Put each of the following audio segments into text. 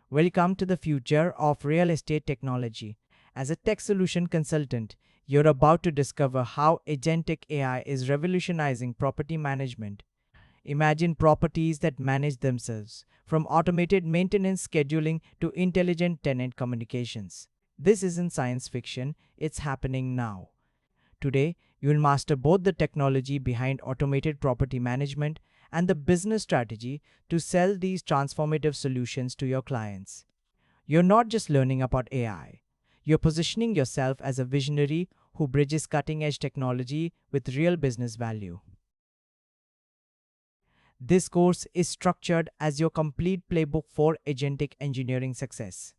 Welcome to the future of real estate technology. As a tech solution consultant, you're about to discover how Agentic AI is revolutionizing property management. Imagine properties that manage themselves, from automated maintenance scheduling to intelligent tenant communications. This isn't science fiction, it's happening now. Today, you will master both the technology behind automated property management and the business strategy to sell these transformative solutions to your clients. You're not just learning about AI, you're positioning yourself as a visionary who bridges cutting edge technology with real business value. This course is structured as your complete playbook for agentic engineering success.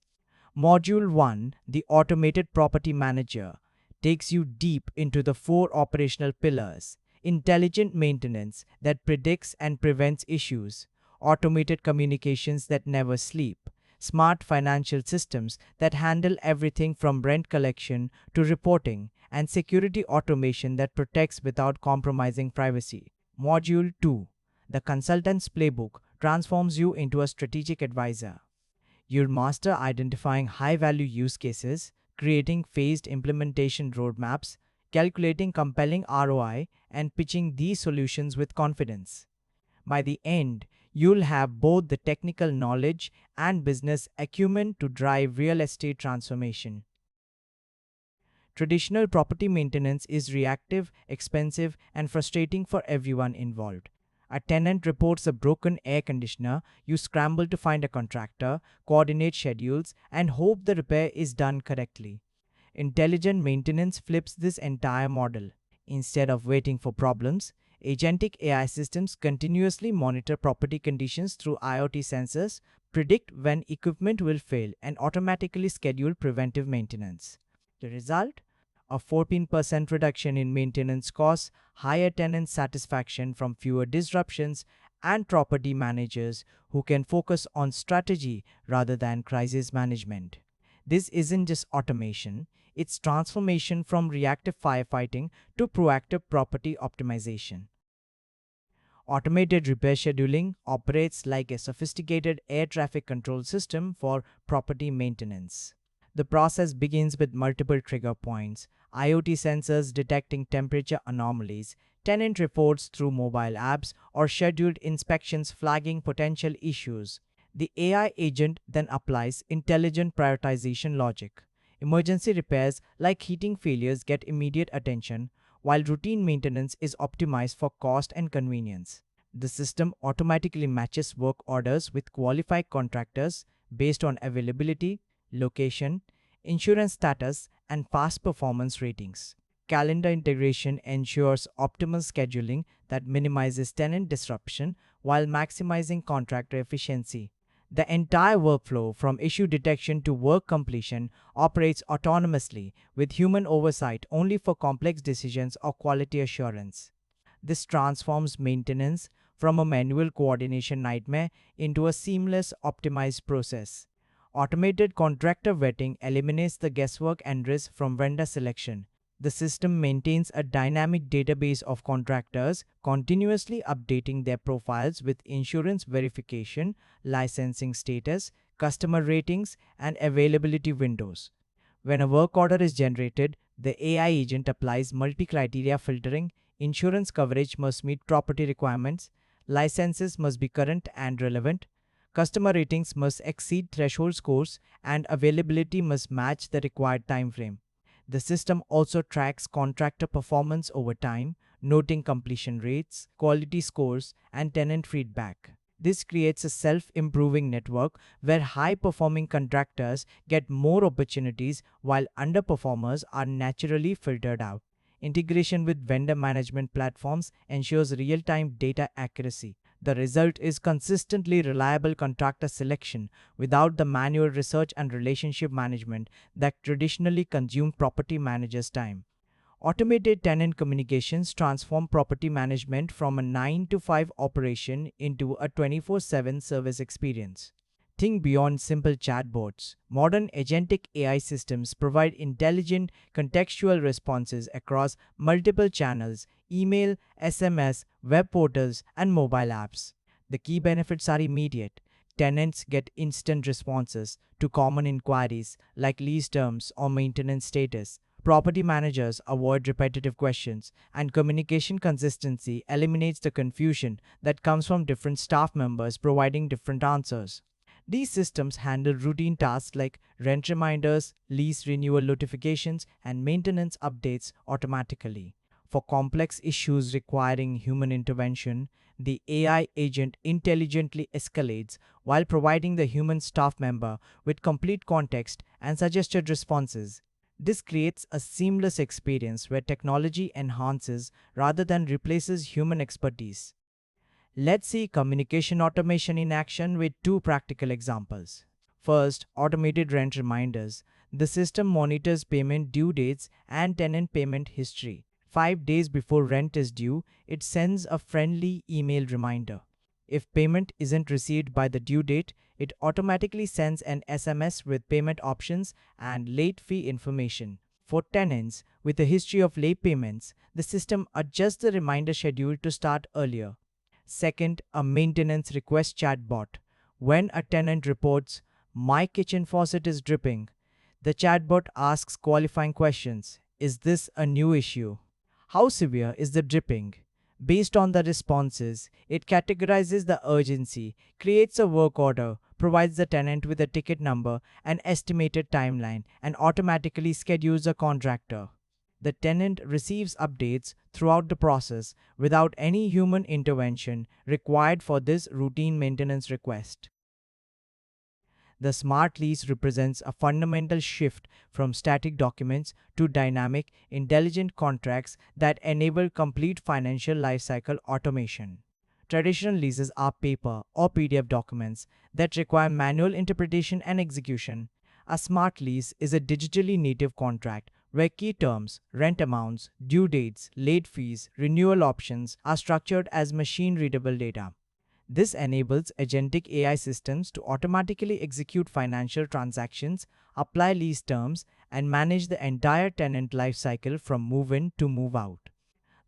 Module 1, the Automated Property Manager, takes you deep into the four operational pillars: intelligent maintenance that predicts and prevents issues, automated communications that never sleep, smart financial systems that handle everything from rent collection to reporting, and security automation that protects without compromising privacy. Module 2, the Consultant's Playbook, transforms you into a strategic advisor. You'll master identifying high-value use cases, creating phased implementation roadmaps, calculating compelling ROI, and pitching these solutions with confidence. By the end, you'll have both the technical knowledge and business acumen to drive real estate transformation. Traditional property maintenance is reactive, expensive, and frustrating for everyone involved. A tenant reports a broken air conditioner, you scramble to find a contractor, coordinate schedules, and hope the repair is done correctly. Intelligent maintenance flips this entire model. Instead of waiting for problems, agentic AI systems continuously monitor property conditions through IoT sensors, predict when equipment will fail, and automatically schedule preventive maintenance. The result? A 14% reduction in maintenance costs, higher tenant satisfaction from fewer disruptions, and property managers who can focus on strategy rather than crisis management. This isn't just automation, it's transformation from reactive firefighting to proactive property optimization. Automated repair scheduling operates like a sophisticated air traffic control system for property maintenance. The process begins with multiple trigger points: IoT sensors detecting temperature anomalies, tenant reports through mobile apps, or scheduled inspections flagging potential issues. The AI agent then applies intelligent prioritization logic. Emergency repairs like heating failures get immediate attention, while routine maintenance is optimized for cost and convenience. The system automatically matches work orders with qualified contractors based on availability, location, insurance status, and past performance ratings. Calendar integration ensures optimal scheduling that minimizes tenant disruption while maximizing contractor efficiency. The entire workflow, from issue detection to work completion, operates autonomously, with human oversight only for complex decisions or quality assurance. This transforms maintenance from a manual coordination nightmare into a seamless, optimized process. Automated contractor vetting eliminates the guesswork and risk from vendor selection. The system maintains a dynamic database of contractors, continuously updating their profiles with insurance verification, licensing status, customer ratings, and availability windows. When a work order is generated, the AI agent applies multi-criteria filtering. Insurance coverage must meet property requirements, licenses must be current and relevant, customer ratings must exceed threshold scores, and availability must match the required time frame. The system also tracks contractor performance over time, noting completion rates, quality scores, and tenant feedback. This creates a self-improving network where high-performing contractors get more opportunities while underperformers are naturally filtered out. Integration with vendor management platforms ensures real-time data accuracy. The result is consistently reliable contractor selection without the manual research and relationship management that traditionally consume property managers' time. Automated tenant communications transform property management from a 9 to 5 operation into a 24/7 service experience. Think beyond simple chatbots. Modern agentic AI systems provide intelligent, contextual responses across multiple channels: email, SMS, web portals, and mobile apps. The key benefits are immediate. Tenants get instant responses to common inquiries like lease terms or maintenance status. Property managers avoid repetitive questions, and communication consistency eliminates the confusion that comes from different staff members providing different answers. These systems handle routine tasks like rent reminders, lease renewal notifications, and maintenance updates automatically. For complex issues requiring human intervention, the AI agent intelligently escalates while providing the human staff member with complete context and suggested responses. This creates a seamless experience where technology enhances rather than replaces human expertise. Let's see communication automation in action with two practical examples. First, automated rent reminders. The system monitors payment due dates and tenant payment history. 5 days before rent is due, it sends a friendly email reminder. If payment isn't received by the due date, it automatically sends an SMS with payment options and late fee information. For tenants with a history of late payments, the system adjusts the reminder schedule to start earlier. Second, a maintenance request chatbot. When a tenant reports, "My kitchen faucet is dripping," the chatbot asks qualifying questions. Is this a new issue? How severe is the dripping? Based on the responses, it categorizes the urgency, creates a work order, provides the tenant with a ticket number and estimated timeline, and automatically schedules a contractor. The tenant receives updates throughout the process without any human intervention required for this routine maintenance request. The smart lease represents a fundamental shift from static documents to dynamic, intelligent contracts that enable complete financial lifecycle automation. Traditional leases are paper or PDF documents that require manual interpretation and execution. A smart lease is a digitally native contract where key terms, rent amounts, due dates, late fees, renewal options are structured as machine-readable data. This enables agentic AI systems to automatically execute financial transactions, apply lease terms, and manage the entire tenant lifecycle from move-in to move-out.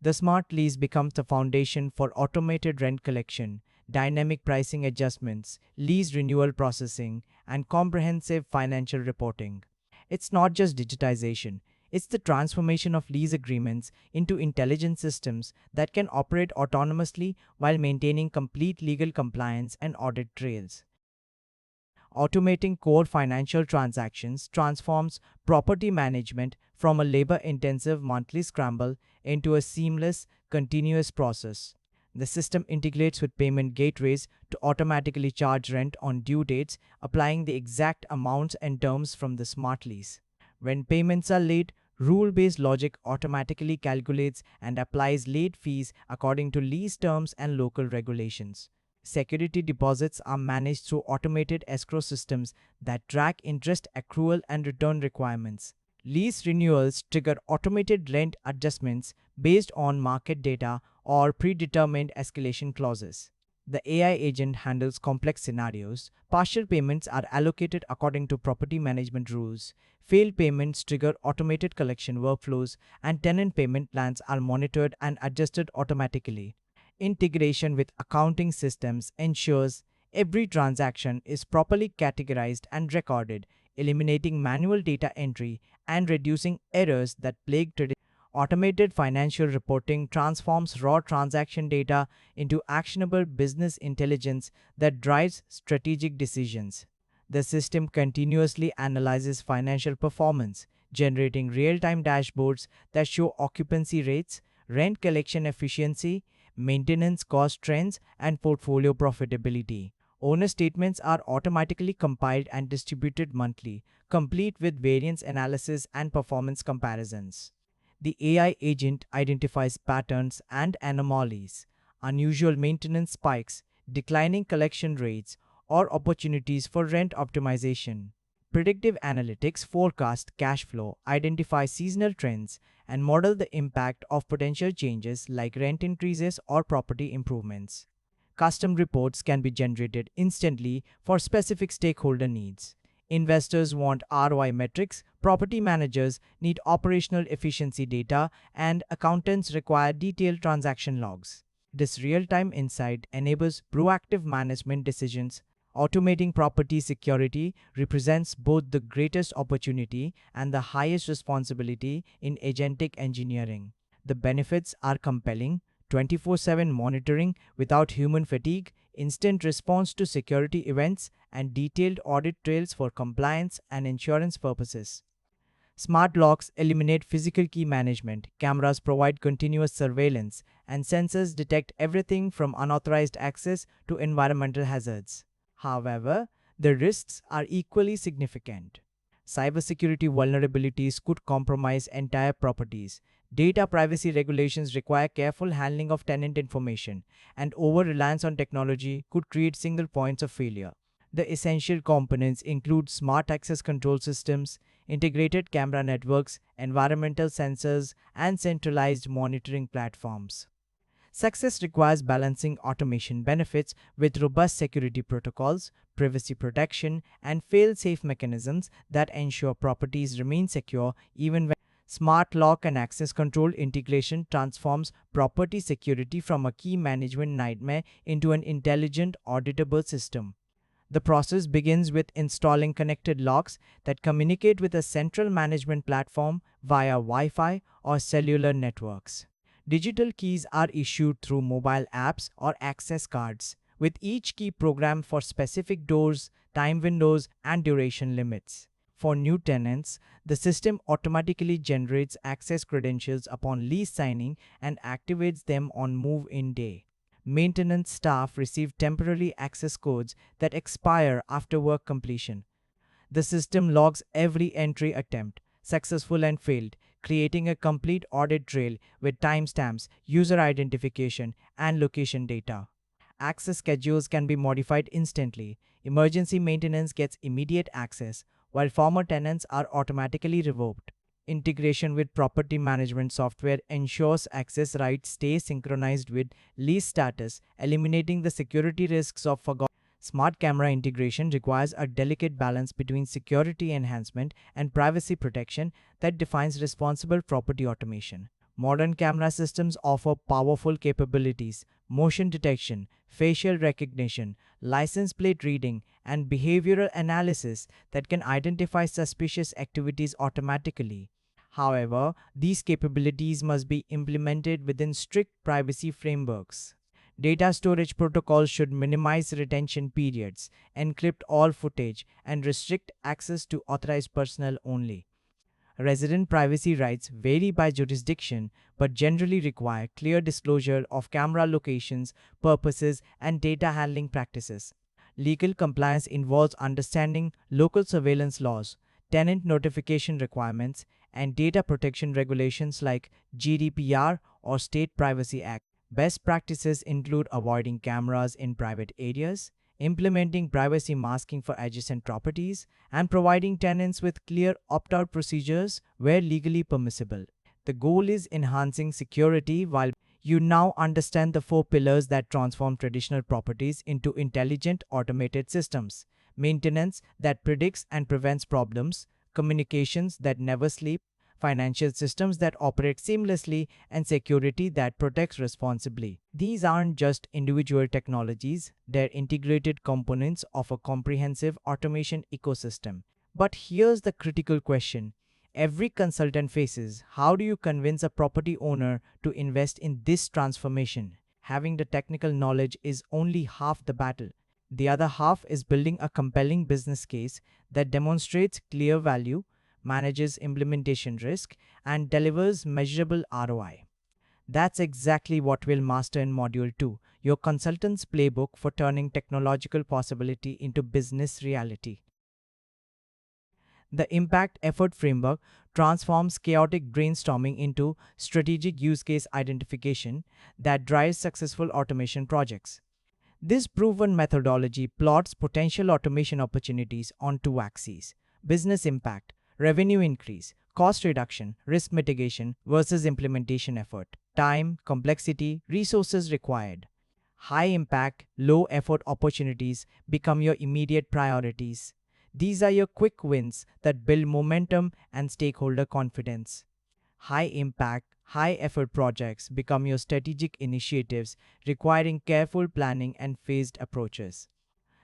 The smart lease becomes the foundation for automated rent collection, dynamic pricing adjustments, lease renewal processing, and comprehensive financial reporting. It's not just digitization, it's the transformation of lease agreements into intelligent systems that can operate autonomously while maintaining complete legal compliance and audit trails. Automating core financial transactions transforms property management from a labor-intensive monthly scramble into a seamless, continuous process. The system integrates with payment gateways to automatically charge rent on due dates, applying the exact amounts and terms from the smart lease. When payments are late, rule-based logic automatically calculates and applies late fees according to lease terms and local regulations. Security deposits are managed through automated escrow systems that track interest accrual and return requirements. Lease renewals trigger automated rent adjustments based on market data or predetermined escalation clauses. The AI agent handles complex scenarios. Partial payments are allocated according to property management rules. Failed payments trigger automated collection workflows, and tenant payment plans are monitored and adjusted automatically. Integration with accounting systems ensures every transaction is properly categorized and recorded, eliminating manual data entry and reducing errors that plague traditional. Automated financial reporting transforms raw transaction data into actionable business intelligence that drives strategic decisions. The system continuously analyzes financial performance, generating real-time dashboards that show occupancy rates, rent collection efficiency, maintenance cost trends, and portfolio profitability. Owner statements are automatically compiled and distributed monthly, complete with variance analysis and performance comparisons. The AI agent identifies patterns and anomalies, unusual maintenance spikes, declining collection rates, or opportunities for rent optimization. Predictive analytics forecast cash flow, identify seasonal trends, and model the impact of potential changes like rent increases or property improvements. Custom reports can be generated instantly for specific stakeholder needs. Investors want ROI metrics, property managers need operational efficiency data, and accountants require detailed transaction logs. This real-time insight enables proactive management decisions Automating property security represents both the greatest opportunity and the highest responsibility in agentic engineering. The benefits are compelling: 24/7 monitoring without human fatigue, instant response to security events, and detailed audit trails for compliance and insurance purposes. Smart locks eliminate physical key management, cameras provide continuous surveillance, and sensors detect everything from unauthorized access to environmental hazards. However, the risks are equally significant. Cybersecurity vulnerabilities could compromise entire properties. Data privacy regulations require careful handling of tenant information, and over reliance on technology could create single points of failure. The essential components include smart access control systems, integrated camera networks, environmental sensors, and centralized monitoring platforms. Success requires balancing automation benefits with robust security protocols, privacy protection, and fail-safe mechanisms that ensure properties remain secure even when smart lock and access control integration transforms property security from a key management nightmare into an intelligent, auditable system. The process begins with installing connected locks that communicate with a central management platform via Wi Fi or cellular networks. Digital keys are issued through mobile apps or access cards, with each key programmed for specific doors, time windows, and duration limits. For new tenants, the system automatically generates access credentials upon lease signing and activates them on move in day. Maintenance staff receive temporary access codes that expire after work completion. The system logs every entry attempt, successful and failed, creating a complete audit trail with timestamps, user identification, and location data. Access schedules can be modified instantly. Emergency maintenance gets immediate access, while former tenants are automatically revoked. Integration with property management software ensures access rights stay synchronized with lease status, eliminating the security risks of forgotten. Smart camera integration requires a delicate balance between security enhancement and privacy protection that defines responsible property automation. Modern camera systems offer powerful capabilities: motion detection, facial recognition, license plate reading, and behavioral analysis that can identify suspicious activities automatically. However, these capabilities must be implemented within strict privacy frameworks. Data storage protocols should minimize retention periods, encrypt all footage, and restrict access to authorized personnel only. Resident privacy rights vary by jurisdiction but generally require clear disclosure of camera locations, purposes, and data handling practices. Legal compliance involves understanding local surveillance laws, tenant notification requirements, and data protection regulations like GDPR or State Privacy Act. Best practices include avoiding cameras in private areas, implementing privacy masking for adjacent properties, and providing tenants with clear opt-out procedures where legally permissible. The goal is enhancing security while you now understand the four pillars that transform traditional properties into intelligent automated systems: maintenance that predicts and prevents problems, communications that never sleep, financial systems that operate seamlessly, and security that protects responsibly. These aren't just individual technologies, they're integrated components of a comprehensive automation ecosystem. But here's the critical question every consultant faces: how do you convince a property owner to invest in this transformation? Having the technical knowledge is only half the battle. The other half is building a compelling business case that demonstrates clear value, manages implementation risk, and delivers measurable ROI. That's exactly what we'll master in Module 2, your consultant's playbook for turning technological possibility into business reality. The Impact Effort Framework transforms chaotic brainstorming into strategic use case identification that drives successful automation projects. This proven methodology plots potential automation opportunities on two axes: business impact, revenue increase, cost reduction, risk mitigation versus implementation effort, time, complexity, resources required. High impact, low effort opportunities become your immediate priorities. These are your quick wins that build momentum and stakeholder confidence. High impact, high effort projects become your strategic initiatives requiring careful planning and phased approaches.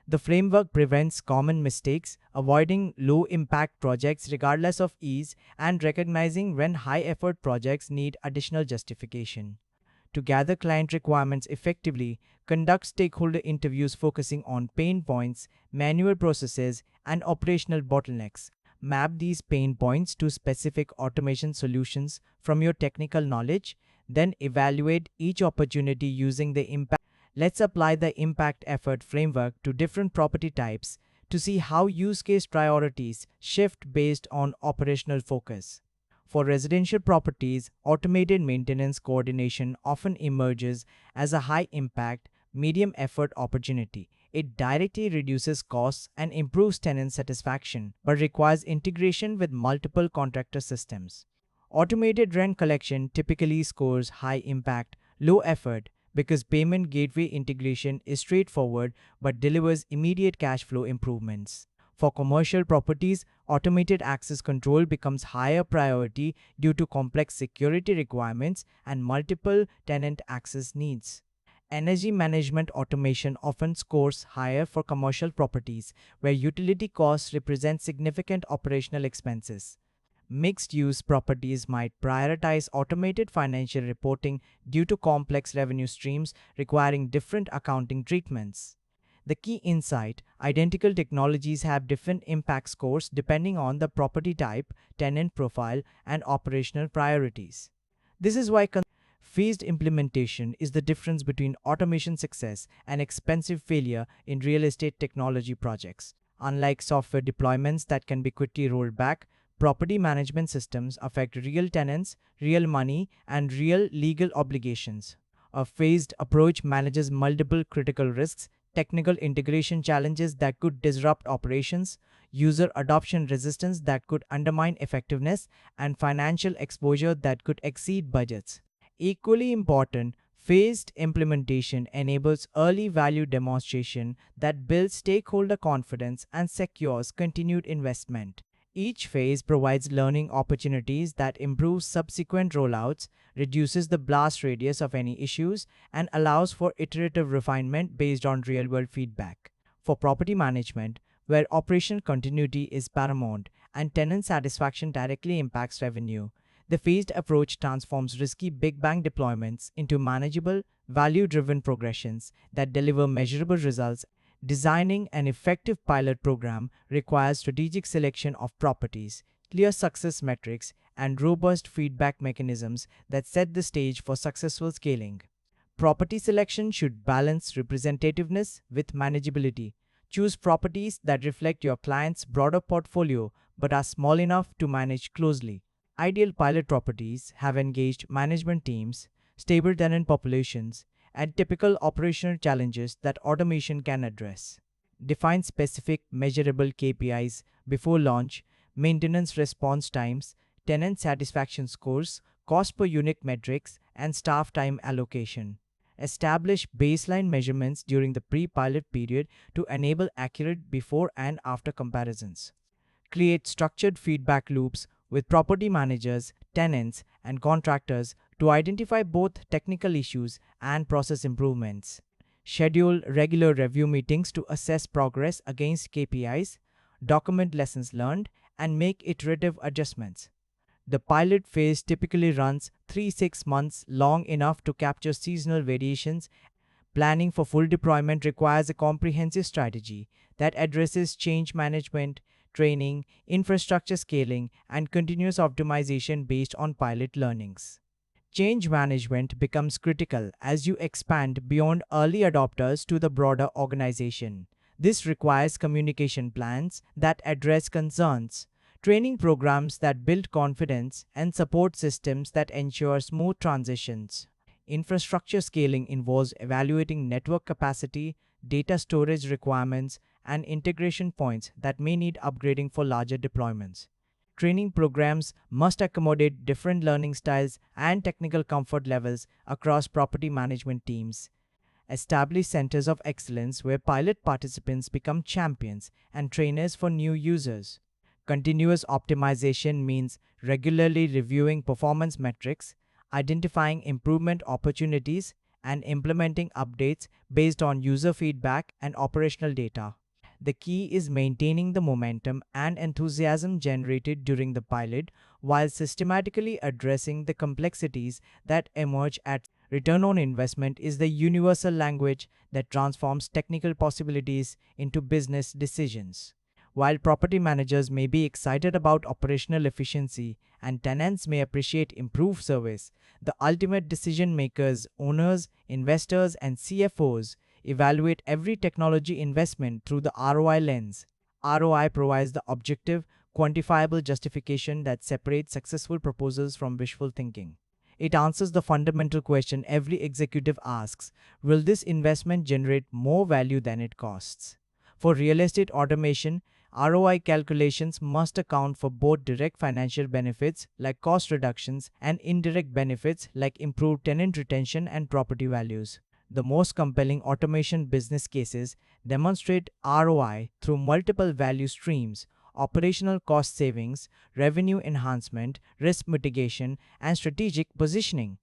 The framework prevents common mistakes, avoiding low impact projects regardless of ease, and recognizing when high effort projects need additional justification. To gather client requirements effectively, conduct stakeholder interviews focusing on pain points, manual processes, and operational bottlenecks. Map these pain points to specific automation solutions from your technical knowledge, then evaluate each opportunity using the impact. Let's apply the impact effort framework to different property types to see how use case priorities shift based on operational focus. For residential properties, automated maintenance coordination often emerges as a high impact, medium effort opportunity. It directly reduces costs and improves tenant satisfaction, but requires integration with multiple contractor systems. Automated rent collection typically scores high impact, low effort because payment gateway integration is straightforward but delivers immediate cash flow improvements. For commercial properties, automated access control becomes higher priority due to complex security requirements and multiple tenant access needs. Energy management automation often scores higher for commercial properties, where utility costs represent significant operational expenses. Mixed-use properties might prioritize automated financial reporting due to complex revenue streams requiring different accounting treatments. The key insight: identical technologies have different impact scores depending on the property type, tenant profile, and operational priorities. This is why phased implementation is the difference between automation success and expensive failure in real estate technology projects. Unlike software deployments that can be quickly rolled back, property management systems affect real tenants, real money, and real legal obligations. A phased approach manages multiple critical risks: technical integration challenges that could disrupt operations, user adoption resistance that could undermine effectiveness, and financial exposure that could exceed budgets. Equally important, phased implementation enables early value demonstration that builds stakeholder confidence and secures continued investment. Each phase provides learning opportunities that improve subsequent rollouts, reduces the blast radius of any issues, and allows for iterative refinement based on real-world feedback. For property management, where operational continuity is paramount and tenant satisfaction directly impacts revenue, the phased approach transforms risky big bang deployments into manageable, value-driven progressions that deliver measurable results. Designing an effective pilot program requires strategic selection of properties, clear success metrics, and robust feedback mechanisms that set the stage for successful scaling. Property selection should balance representativeness with manageability. Choose properties that reflect your client's broader portfolio but are small enough to manage closely. Ideal pilot properties have engaged management teams, stable tenant populations, and typical operational challenges that automation can address. Define specific, measurable KPIs before launch: maintenance response times, tenant satisfaction scores, cost per unit metrics, and staff time allocation. Establish baseline measurements during the pre-pilot period to enable accurate before and after comparisons. Create structured feedback loops with property managers, tenants, and contractors to identify both technical issues and process improvements. Schedule regular review meetings to assess progress against KPIs, document lessons learned, and make iterative adjustments. The pilot phase typically runs 3-6 months, long enough to capture seasonal variations. Planning for full deployment requires a comprehensive strategy that addresses change management, training, infrastructure scaling, and continuous optimization based on pilot learnings. Change management becomes critical as you expand beyond early adopters to the broader organization. This requires communication plans that address concerns, training programs that build confidence, and support systems that ensure smooth transitions. Infrastructure scaling involves evaluating network capacity, data storage requirements, and integration points that may need upgrading for larger deployments. Training programs must accommodate different learning styles and technical comfort levels across property management teams. Establish centers of excellence where pilot participants become champions and trainers for new users. Continuous optimization means regularly reviewing performance metrics, identifying improvement opportunities, and implementing updates based on user feedback and operational data. The key is maintaining the momentum and enthusiasm generated during the pilot while systematically addressing the complexities that emerge at return on investment is the universal language that transforms technical possibilities into business decisions. While property managers may be excited about operational efficiency and tenants may appreciate improved service, the ultimate decision makers, owners, investors, and CFOs evaluate every technology investment through the ROI lens. ROI provides the objective, quantifiable justification that separates successful proposals from wishful thinking. It answers the fundamental question every executive asks: will this investment generate more value than it costs? For real estate automation, ROI calculations must account for both direct financial benefits like cost reductions and indirect benefits like improved tenant retention and property values. The most compelling automation business cases demonstrate ROI through multiple value streams: operational cost savings, revenue enhancement, risk mitigation, and strategic positioning.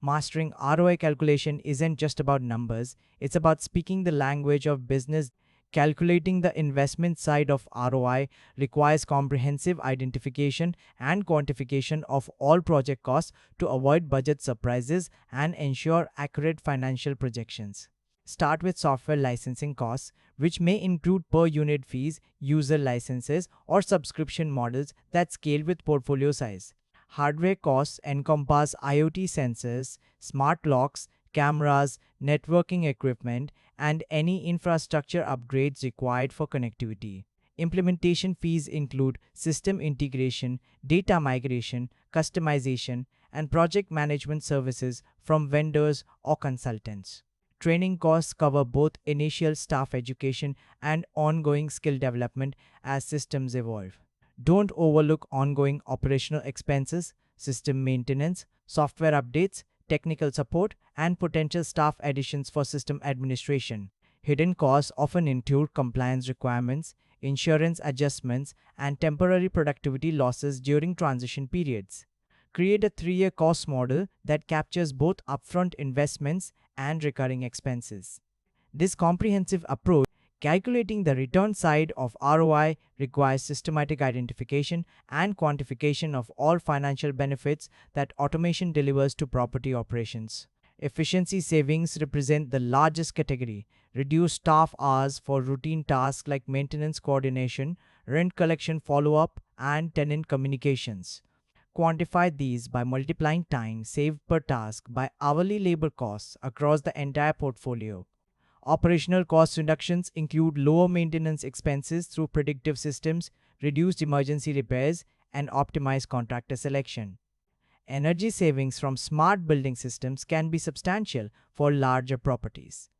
Mastering ROI calculation isn't just about numbers, it's about speaking the language of business. Calculating the investment side of ROI requires comprehensive identification and quantification of all project costs to avoid budget surprises and ensure accurate financial projections. Start with software licensing costs, which may include per unit fees, user licenses, or subscription models that scale with portfolio size. Hardware costs encompass IoT sensors, smart locks, cameras, networking equipment, and any infrastructure upgrades required for connectivity. Implementation fees include system integration, data migration, customization, and project management services from vendors or consultants. Training costs cover both initial staff education and ongoing skill development as systems evolve. Don't overlook ongoing operational expenses, system maintenance, software updates, technical support, and potential staff additions for system administration. Hidden costs often include compliance requirements, insurance adjustments, and temporary productivity losses during transition periods. Create a 3-year cost model that captures both upfront investments and recurring expenses. This comprehensive approach, calculating the return side of ROI, requires systematic identification and quantification of all financial benefits that automation delivers to property operations. Efficiency savings represent the largest category: reduced staff hours for routine tasks like maintenance coordination, rent collection follow-up, and tenant communications. Quantify these by multiplying time saved per task by hourly labor costs across the entire portfolio. Operational cost reductions include lower maintenance expenses through predictive systems, reduced emergency repairs, and optimized contractor selection. Energy savings from smart building systems can be substantial for larger properties.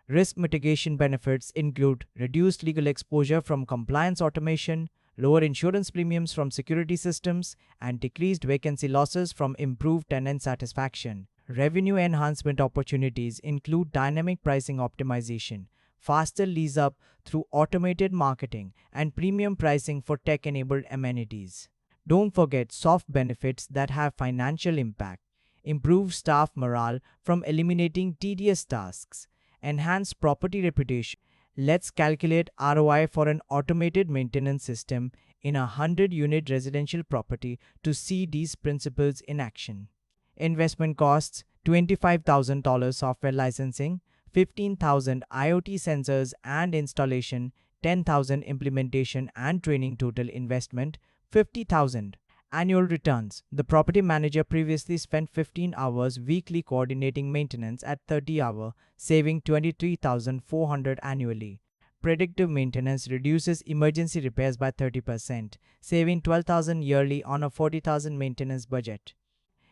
Risk mitigation benefits include reduced legal exposure from compliance automation, lower insurance premiums from security systems, and decreased vacancy losses from improved tenant satisfaction. Revenue enhancement opportunities include dynamic pricing optimization, faster lease up through automated marketing, and premium pricing for tech-enabled amenities. Don't forget soft benefits that have financial impact: improved staff morale from eliminating tedious tasks, enhanced property reputation. Let's calculate ROI for an automated maintenance system in a 100-unit residential property to see these principles in action. Investment costs: $25,000 software licensing, $15,000 IoT sensors and installation, $10,000 implementation and training. Total investment $50,000. Annual returns: the property manager previously spent 15 hours weekly coordinating maintenance at 30 hours, saving $23,400 annually. Predictive maintenance reduces emergency repairs by 30%, saving $12,000 yearly on a $40,000 maintenance budget.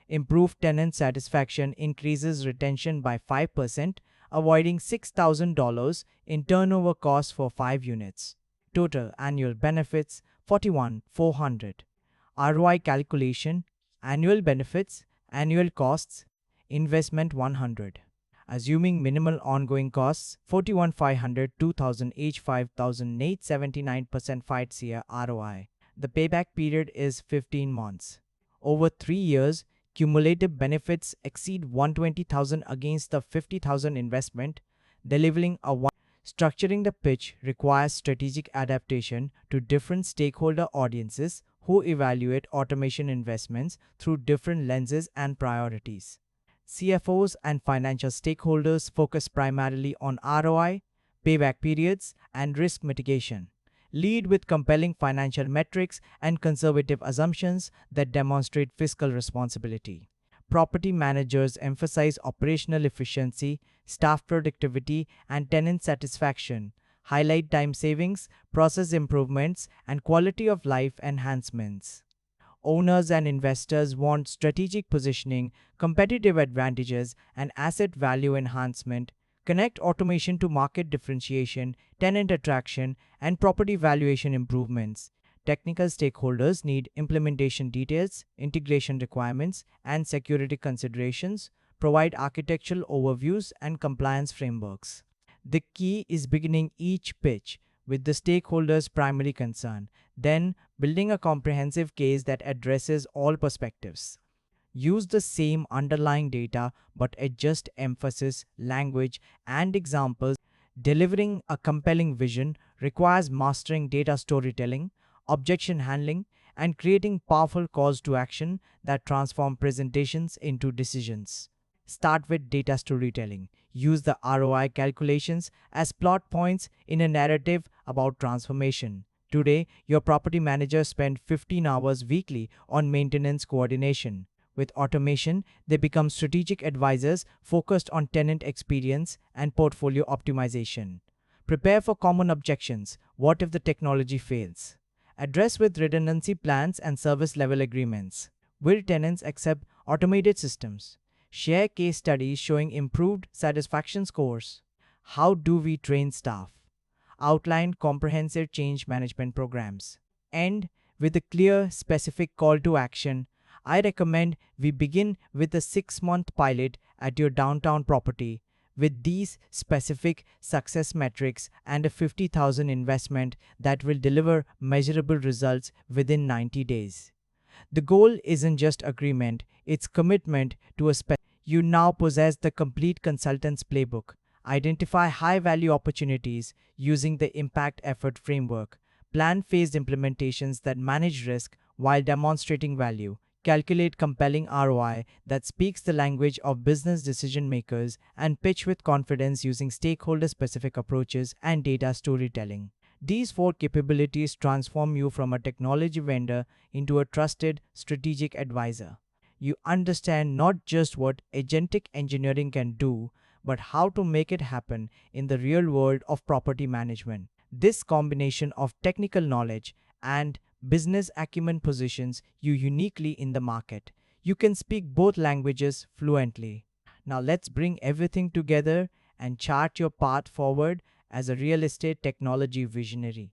Improved tenant satisfaction increases retention by 5%, avoiding $6,000 in turnover costs for 5 units. Total annual benefits $41,400. ROI calculation: annual benefits, annual costs, investment $100. Assuming minimal ongoing costs, $41,500, $2,000 each, $5,000 79% 5-year ROI. The payback period is 15 months. Over 3 years, Cumulative benefits exceed 120,000 against the 50,000 investment, delivering a one. Structuring the pitch requires strategic adaptation to different stakeholder audiences who evaluate automation investments through different lenses and priorities. CFOs and financial stakeholders focus primarily on ROI, payback periods, and risk mitigation. Lead with compelling financial metrics and conservative assumptions that demonstrate fiscal responsibility. Property managers emphasize operational efficiency, staff productivity, and tenant satisfaction, highlight time savings, process improvements, and quality of life enhancements. Owners and investors want strategic positioning, competitive advantages, and asset value enhancement. Connect automation to market differentiation, tenant attraction, and property valuation improvements. Technical stakeholders need implementation details, integration requirements, and security considerations. Provide architectural overviews and compliance frameworks. The key is beginning each pitch with the stakeholders' primary concern, then building a comprehensive case that addresses all perspectives. Use the same underlying data but adjust emphasis, language, and examples. Delivering a compelling vision requires mastering data storytelling, objection handling, and creating powerful calls to action that transform presentations into decisions. Start with data storytelling. Use the ROI calculations as plot points in a narrative about transformation. Today, your property manager spends 15 hours weekly on maintenance coordination. With automation, they become strategic advisors focused on tenant experience and portfolio optimization. Prepare for common objections. What if the technology fails? Address with redundancy plans and service level agreements. Will tenants accept automated systems? Share case studies showing improved satisfaction scores. How do we train staff? Outline comprehensive change management programs. End with a clear, specific call to action. I recommend we begin with a 6-month pilot at your downtown property. With these specific success metrics and a 50,000 investment that will deliver measurable results within 90 days. The goal isn't just agreement, it's commitment to a You now possess the complete consultant's playbook. Identify high-value opportunities using the impact effort framework. Plan phased implementations that manage risk while demonstrating value. Calculate compelling ROI that speaks the language of business decision makers, and pitch with confidence using stakeholder-specific approaches and data storytelling. These 4 capabilities transform you from a technology vendor into a trusted strategic advisor. You understand not just what agentic engineering can do, but how to make it happen in the real world of property management. This combination of technical knowledge and business acumen positions you uniquely in the market. You can speak both languages fluently. Now let's bring everything together and chart your path forward as a real estate technology visionary.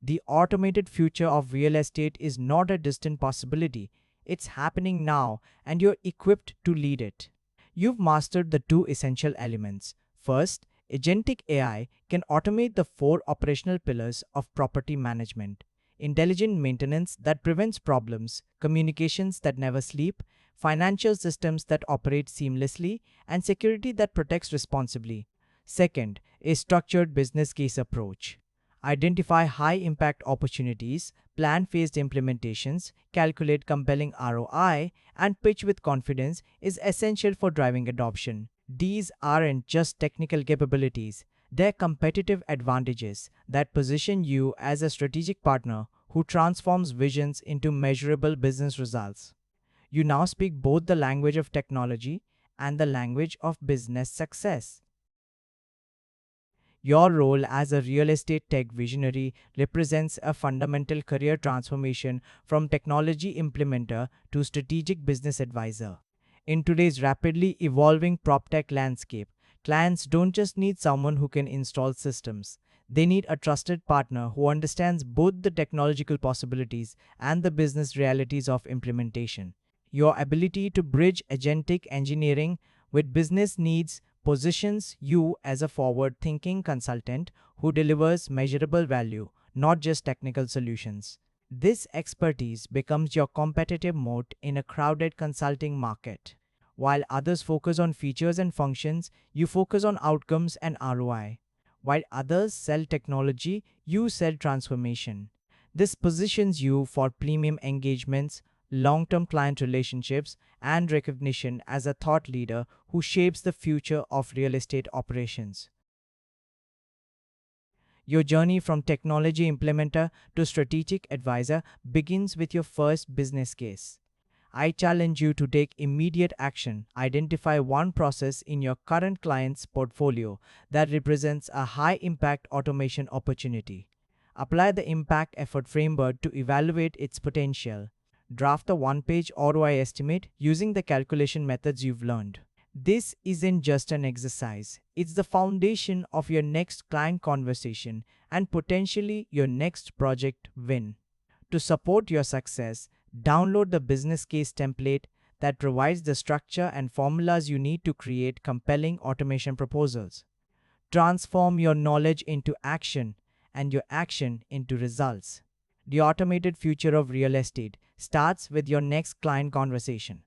The automated future of real estate is not a distant possibility. It's happening now, and you're equipped to lead it. You've mastered the 2 essential elements. First, Agentic AI can automate the 4 operational pillars of property management: intelligent maintenance that prevents problems, communications that never sleep, financial systems that operate seamlessly, and security that protects responsibly. Second, a structured business case approach. Identify high-impact opportunities, plan phased implementations, calculate compelling ROI, and pitch with confidence is essential for driving adoption. These aren't just technical capabilities, they're competitive advantages that position you as a strategic partner who transforms visions into measurable business results. You now speak both the language of technology and the language of business success. Your role as a real estate tech visionary represents a fundamental career transformation from technology implementer to strategic business advisor. In today's rapidly evolving PropTech landscape, clients don't just need someone who can install systems. They need a trusted partner who understands both the technological possibilities and the business realities of implementation. Your ability to bridge agentic engineering with business needs positions you as a forward-thinking consultant who delivers measurable value, not just technical solutions. This expertise becomes your competitive moat in a crowded consulting market. While others focus on features and functions, you focus on outcomes and ROI. While others sell technology, you sell transformation. This positions you for premium engagements, long term client relationships, and recognition as a thought leader who shapes the future of real estate operations. Your journey from technology implementer to strategic advisor begins with your first business case. I challenge you to take immediate action. Identify one process in your current client's portfolio that represents a high impact automation opportunity. Apply the impact effort framework to evaluate its potential. Draft a one-page ROI estimate using the calculation methods you've learned. This isn't just an exercise, it's the foundation of your next client conversation and potentially your next project win. To support your success, download the business case template that provides the structure and formulas you need to create compelling automation proposals. Transform your knowledge into action and your action into results. The automated future of real estate starts with your next client conversation.